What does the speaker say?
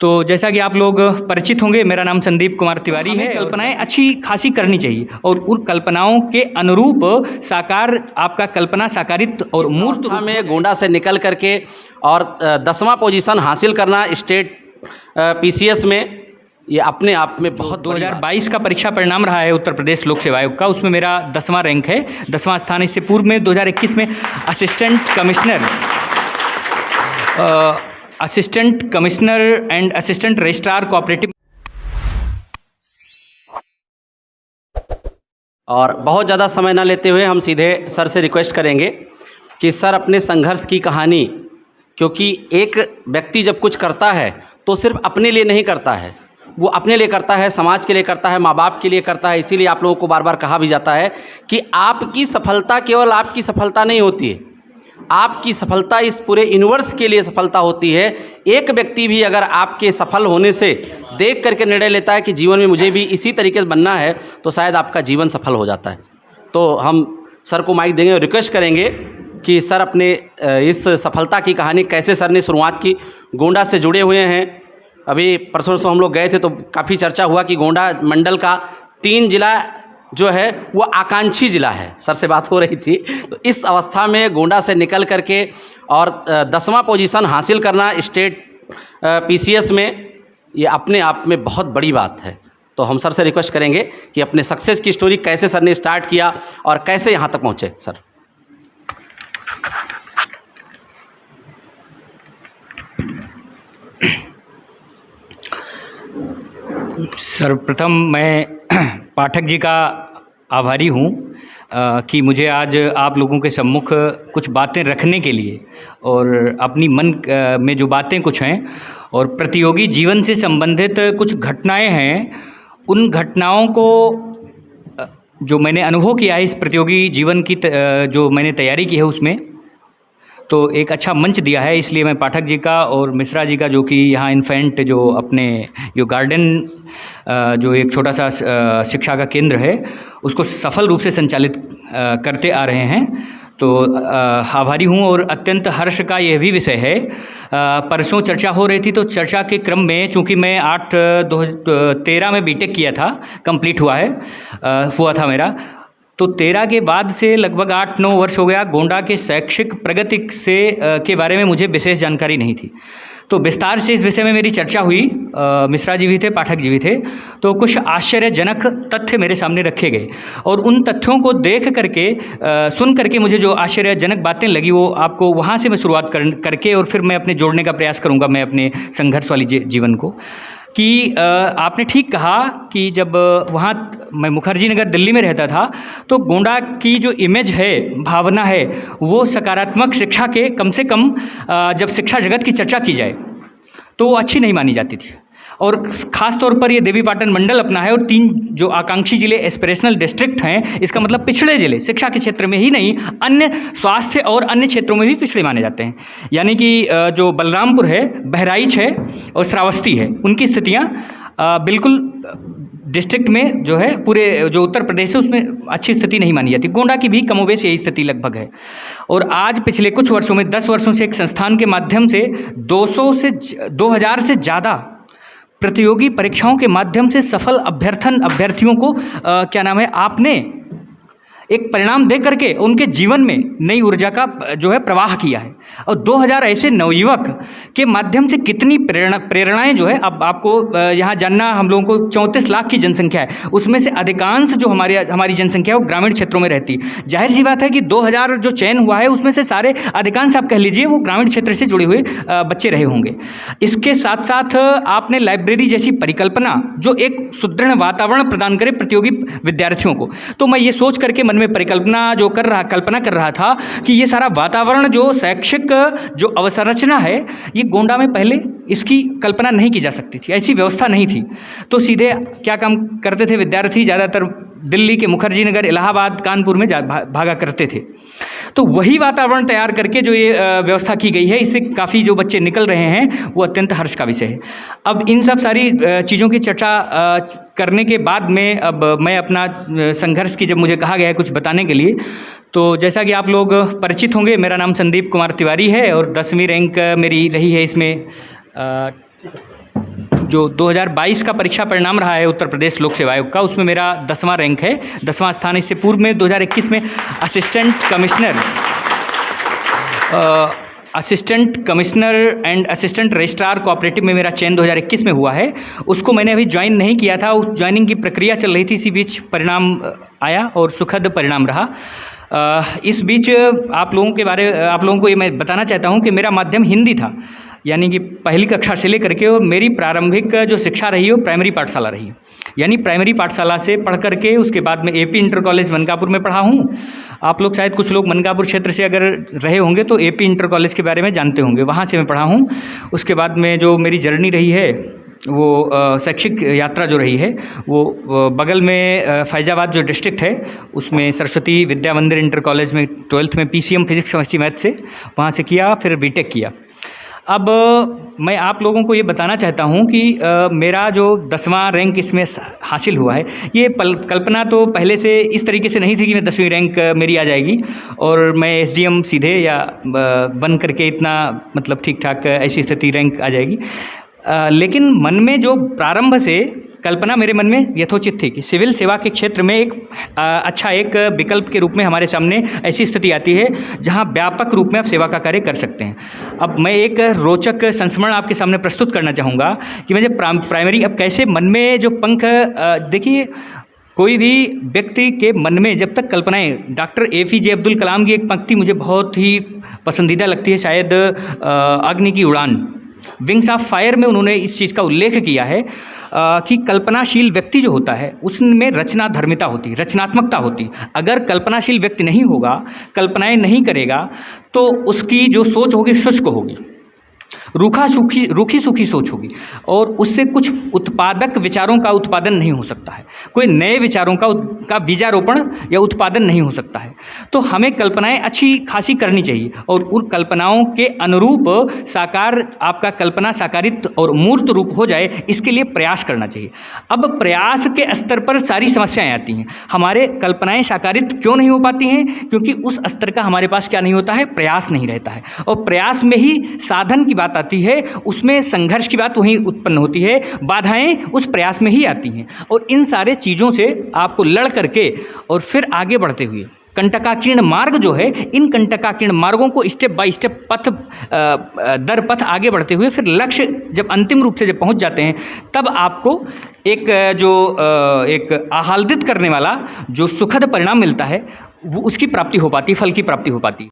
तो जैसा कि आप लोग परिचित होंगे, मेरा नाम संदीप कुमार तिवारी है। कल्पनाएं अच्छी खासी करनी चाहिए और उन कल्पनाओं के अनुरूप साकार आपका कल्पना साकारित और मूर्त रूप में गोंडा से निकल करके और 10वां पोजीशन हासिल करना स्टेट पीसीएस में, ये अपने आप में बहुत 2022 का परीक्षा परिणाम रहा है उत्तर प्रदेश लोक सेवा आयोग का। उसमें मेरा 10वां रैंक है, 10वां स्थान। इससे पूर्व में 2021 में assistant commissioner and assistant registrar cooperative. और बहुत ज़्यादा समय ना लेते हुए हम सीधे सर से रिक्वेस्ट करेंगे कि सर अपने संघर्ष की कहानी, क्योंकि एक व्यक्ति जब कुछ करता है तो सिर्फ अपने लिए नहीं करता है, वो अपने लिए करता है, समाज के लिए करता है, माँ बाप के लिए करता है। इसीलिए आप लोगों को बार बार कहा भी जाता है कि आपकी सफलता केवल आपकी सफलता नहीं होती है, आपकी सफलता इस पूरे यूनिवर्स के लिए सफलता होती है। एक व्यक्ति भी अगर आपके सफल होने से देख करके निर्णय लेता है कि जीवन में मुझे भी इसी तरीके से बनना है, तो शायद आपका जीवन सफल हो जाता है। तो हम सर को माइक देंगे और रिक्वेस्ट करेंगे कि सर अपने इस सफलता की कहानी कैसे सर ने शुरुआत की। गोंडा से जुड़े हुए हैं, अभी परसों हम लोग गए थे तो काफ़ी चर्चा हुआ कि गोंडा मंडल का 3 जिला जो है वो आकांक्षी ज़िला है, सर से बात हो रही थी। तो इस अवस्था में गोंडा से निकल करके और 10वां पोजीशन हासिल करना स्टेट पीसीएस में, ये अपने आप में बहुत बड़ी बात है। तो हम सर से रिक्वेस्ट करेंगे कि अपने सक्सेस की स्टोरी कैसे सर ने स्टार्ट किया और कैसे यहाँ तक पहुँचे। सर सर्वप्रथम मैं पाठक जी का आभारी हूँ कि मुझे आज आप लोगों के सम्मुख कुछ बातें रखने के लिए और अपनी मन में जो बातें कुछ हैं और प्रतियोगी जीवन से संबंधित कुछ घटनाएं हैं, उन घटनाओं को जो मैंने अनुभव किया है इस प्रतियोगी जीवन की जो मैंने तैयारी की है उसमें, तो एक अच्छा मंच दिया है। इसलिए मैं पाठक जी का और मिश्रा जी का, जो कि यहाँ इन्फेंट जो अपने जो गार्डन जो एक छोटा सा शिक्षा का केंद्र है उसको सफल रूप से संचालित करते आ रहे हैं, तो आभारी हूँ। और अत्यंत हर्ष का यह भी विषय है, परसों चर्चा हो रही थी तो चर्चा के क्रम में, चूँकि मैं 2013 में बीटेक किया था, कंप्लीट हुआ था मेरा, तो 13 के बाद से लगभग 8-9 वर्ष हो गया। गोंडा के शैक्षिक प्रगति के बारे में मुझे विशेष जानकारी नहीं थी, तो विस्तार से इस विषय में मेरी चर्चा हुई। मिश्रा जी भी थे, पाठक जी भी थे, तो कुछ आश्चर्यजनक तथ्य मेरे सामने रखे गए और उन तथ्यों को देख करके सुन करके मुझे जो आश्चर्यजनक बातें लगी वो आपको वहाँ से मैं शुरुआत करके और फिर मैं अपने जोड़ने का प्रयास करूँगा मैं अपने संघर्ष वाली जीवन को। कि आपने ठीक कहा कि जब वहाँ मैं मुखर्जी नगर दिल्ली में रहता था तो गोंडा की जो इमेज है, भावना है, वो सकारात्मक शिक्षा के कम से कम जब शिक्षा जगत की चर्चा की जाए तो वो अच्छी नहीं मानी जाती थी। और ख़ास तौर पर ये देवीपाटन मंडल अपना है और 3 जो आकांक्षी ज़िले एस्पिरेशनल डिस्ट्रिक्ट हैं, इसका मतलब पिछड़े ज़िले, शिक्षा के क्षेत्र में ही नहीं, अन्य स्वास्थ्य और अन्य क्षेत्रों में भी पिछड़े माने जाते हैं। यानी कि जो बलरामपुर है, बहराइच है और श्रावस्ती है, उनकी स्थितियाँ बिल्कुल डिस्ट्रिक्ट में जो है पूरे जो उत्तर प्रदेश है उसमें अच्छी स्थिति नहीं मानी जाती। गोंडा की भी कमोबेश यही स्थिति लगभग है। और आज पिछले कुछ वर्षों में 10 वर्षों से एक संस्थान के माध्यम से 2000 से ज़्यादा प्रतियोगी परीक्षाओं के माध्यम से सफल अभ्यर्थियों को क्या नाम है, आपने एक परिणाम दे करके उनके जीवन में नई ऊर्जा का जो है प्रवाह किया है। और 2000 ऐसे नवयुवक के माध्यम से कितनी प्रेरणाएं जो है, अब आपको यहाँ जानना, हम लोगों को 34 लाख की जनसंख्या है, उसमें से अधिकांश जो हमारी जनसंख्या है वो ग्रामीण क्षेत्रों में रहती है। जाहिर सी बात है कि 2000 जो चयन हुआ है उसमें से सारे अधिकांश आप कह लीजिए वो ग्रामीण क्षेत्र से जुड़े हुए बच्चे रहे होंगे। इसके साथ साथ आपने लाइब्रेरी जैसी परिकल्पना जो एक सुदृढ़ वातावरण प्रदान करे प्रतियोगी विद्यार्थियों को, तो मैं ये सोच करके मन में कल्पना कर रहा था कि ये सारा वातावरण जो शैक्षिक जो अवसंरचना है, ये गोंडा में पहले इसकी कल्पना नहीं की जा सकती थी, ऐसी व्यवस्था नहीं थी। तो सीधे क्या काम करते थे विद्यार्थी, ज़्यादातर दिल्ली के मुखर्जी नगर, इलाहाबाद, कानपुर में भागा करते थे। तो वही वातावरण तैयार करके जो ये व्यवस्था की गई है, इससे काफ़ी जो बच्चे निकल रहे हैं वो अत्यंत हर्ष का विषय है। अब इन सब सारी चीज़ों की चर्चा करने के बाद में अब मैं अपना संघर्ष की, जब मुझे कहा गया है कुछ बताने के लिए, तो जैसा कि आप लोग परिचित होंगे, मेरा नाम संदीप कुमार तिवारी है और 10वीं रैंक मेरी रही है इसमें। जो 2022 का परीक्षा परिणाम रहा है उत्तर प्रदेश लोक सेवा आयोग का, उसमें मेरा 10वां रैंक है, 10वां स्थान। इससे पूर्व में 2021 में assistant commissioner and assistant registrar cooperative में मेरा चयन 2021 में हुआ है। उसको मैंने अभी ज्वाइन नहीं किया था, उस ज्वाइनिंग की प्रक्रिया चल रही थी, इसी बीच परिणाम आया और सुखद परिणाम रहा। इस बीच आप लोगों को ये मैं बताना चाहता हूँ कि मेरा माध्यम हिंदी था, यानी कि पहली कक्षा से लेकर के, और मेरी प्रारंभिक जो शिक्षा रही है वो प्राइमरी पाठशाला रही है। यानी प्राइमरी पाठशाला से पढ़ करके उसके बाद में एपी इंटर कॉलेज मनकापुर में पढ़ा हूँ। आप लोग शायद कुछ लोग मनकापुर क्षेत्र से अगर रहे होंगे तो एपी इंटर कॉलेज के बारे में जानते होंगे, वहाँ से मैं पढ़ा हूँ। उसके बाद में जो मेरी जर्नी रही है वो शैक्षिक यात्रा जो रही है वो बगल में फैज़ाबाद जो डिस्ट्रिक्ट है उसमें सरस्वती विद्या मंदिर इंटर कॉलेज में 12th में पीसीएम फिजिक्स केमिस्ट्री मैथ से वहाँ से किया, फिर बीटेक किया। अब मैं आप लोगों को ये बताना चाहता हूँ कि मेरा जो 10वां रैंक इसमें हासिल हुआ है, ये कल्पना तो पहले से इस तरीके से नहीं थी कि मैं 10वीं रैंक मेरी आ जाएगी और मैं एसडीएम सीधे या बन करके इतना मतलब ठीक ठाक ऐसी स्थिति रैंक आ जाएगी। लेकिन मन में जो प्रारंभ से कल्पना मेरे मन में यथोचित थी कि सिविल सेवा के क्षेत्र में एक अच्छा एक विकल्प के रूप में हमारे सामने ऐसी स्थिति आती है जहां व्यापक रूप में आप सेवा का कार्य कर सकते हैं। अब मैं एक रोचक संस्मरण आपके सामने प्रस्तुत करना चाहूँगा कि मैं जब प्राइमरी, अब कैसे मन में जो पंख, देखिए कोई भी व्यक्ति के मन में जब तक कल्पनाएं, डॉक्टर APJ अब्दुल कलाम की एक पंक्ति मुझे बहुत ही पसंदीदा लगती है, शायद अग्नि की उड़ान, विंग्स ऑफ फायर में उन्होंने इस चीज़ का उल्लेख किया है कि कल्पनाशील व्यक्ति जो होता है उसमें रचनाधर्मिता होती है, रचनात्मकता होती है। अगर कल्पनाशील व्यक्ति नहीं होगा, कल्पनाएं नहीं करेगा, तो उसकी जो सोच होगी शुष्क होगी, रूखी सूखी सोच होगी और उससे कुछ उत्पादक विचारों का उत्पादन नहीं हो सकता है, कोई नए विचारों का बीजारोपण या उत्पादन नहीं हो सकता है। तो हमें कल्पनाएं अच्छी खासी करनी चाहिए और उन कल्पनाओं के अनुरूप साकार, आपका कल्पना साकारित और मूर्त रूप हो जाए, इसके लिए प्रयास करना चाहिए। अब प्रयास के स्तर पर सारी समस्याएं आती हैं। हमारे कल्पनाएं साकारित क्यों नहीं हो पाती हैं? क्योंकि उस स्तर का हमारे पास क्या नहीं होता है, प्रयास नहीं रहता है। और प्रयास में ही साधन की बात आती है, उसमें संघर्ष की बात वहीं उत्पन्न होती है, बाधाएं उस प्रयास में ही आती हैं। और इन सारे चीज़ों से आपको लड़ करके और फिर आगे बढ़ते हुए कंटकाकीर्ण मार्ग जो है, इन कंटकाकीर्ण मार्गों को स्टेप बाय स्टेप, पथ दर पथ आगे बढ़ते हुए फिर लक्ष्य जब अंतिम रूप से जब पहुंच जाते हैं, तब आपको एक आह्लादित करने वाला जो सुखद परिणाम मिलता है, वो उसकी प्राप्ति हो पाती है, फल की प्राप्ति हो पाती है।